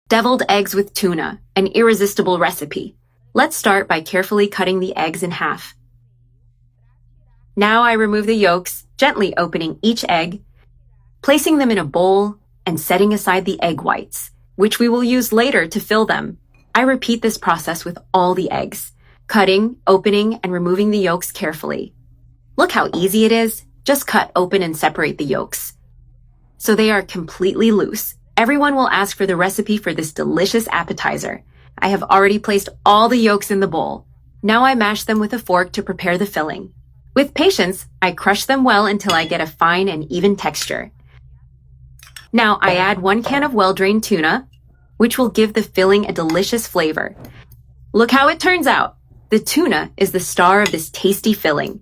Deviled eggs with tuna, an irresistible recipe. Let's start by carefully cutting the eggs in half. Now I remove the yolks, gently opening each egg, placing them in a bowl, and setting aside the egg whites, which we will use later to fill them. I repeat this process with all the eggs, cutting, opening, and removing the yolks carefully. Look how easy it is. Just cut open and separate the yolks, so they are completely loose. Everyone will ask for the recipe for this delicious appetizer. I have already placed all the yolks in the bowl. Now I mash them with a fork to prepare the filling. With patience, I crush them well until I get a fine and even texture. Now I add 1 can of well-drained tuna, which will give the filling a delicious flavor. Look how it turns out. The tuna is the star of this tasty filling.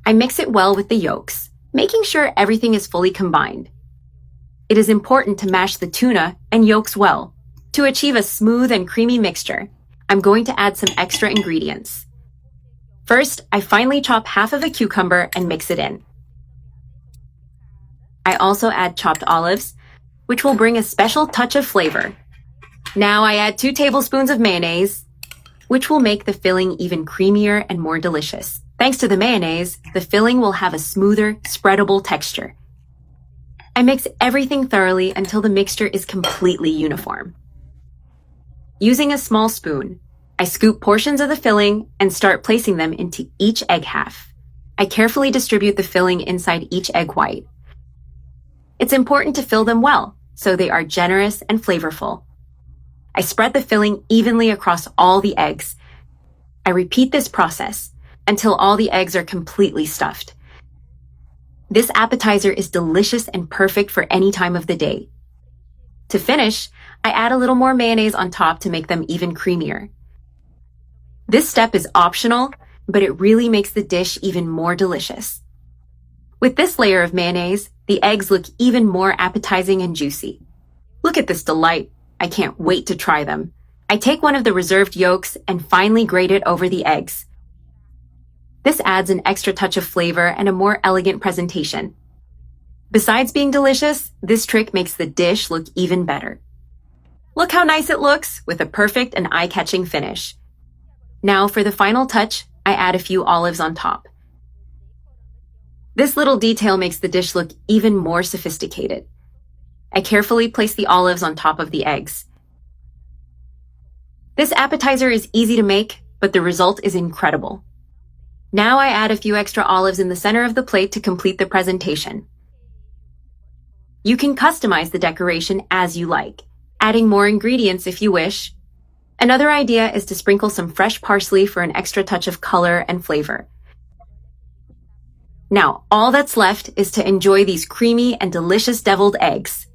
I mix it well with the yolks, making sure everything is fully combined. It is important to mash the tuna and yolks well. To achieve a smooth and creamy mixture, I'm going to add some extra ingredients. First, I finely chop half of a cucumber and mix it in. I also add chopped olives, which will bring a special touch of flavor. Now I add 2 tablespoons of mayonnaise, which will make the filling even creamier and more delicious. Thanks to the mayonnaise, the filling will have a smoother, spreadable texture. I mix everything thoroughly until the mixture is completely uniform. Using a small spoon, I scoop portions of the filling and start placing them into each egg half. I carefully distribute the filling inside each egg white. It's important to fill them well, so they are generous and flavorful. I spread the filling evenly across all the eggs. I repeat this process until all the eggs are completely stuffed. This appetizer is delicious and perfect for any time of the day. To finish, I add a little more mayonnaise on top to make them even creamier. This step is optional, but it really makes the dish even more delicious. With this layer of mayonnaise, the eggs look even more appetizing and juicy. Look at this delight. I can't wait to try them. I take one of the reserved yolks and finely grate it over the eggs. This adds an extra touch of flavor and a more elegant presentation. Besides being delicious, this trick makes the dish look even better. Look how nice it looks with a perfect and eye-catching finish. Now for the final touch, I add a few olives on top. This little detail makes the dish look even more sophisticated. I carefully place the olives on top of the eggs. This appetizer is easy to make, but the result is incredible. Now I add a few extra olives in the center of the plate to complete the presentation. You can customize the decoration as you like, adding more ingredients if you wish. Another idea is to sprinkle some fresh parsley for an extra touch of color and flavor. Now, all that's left is to enjoy these creamy and delicious deviled eggs.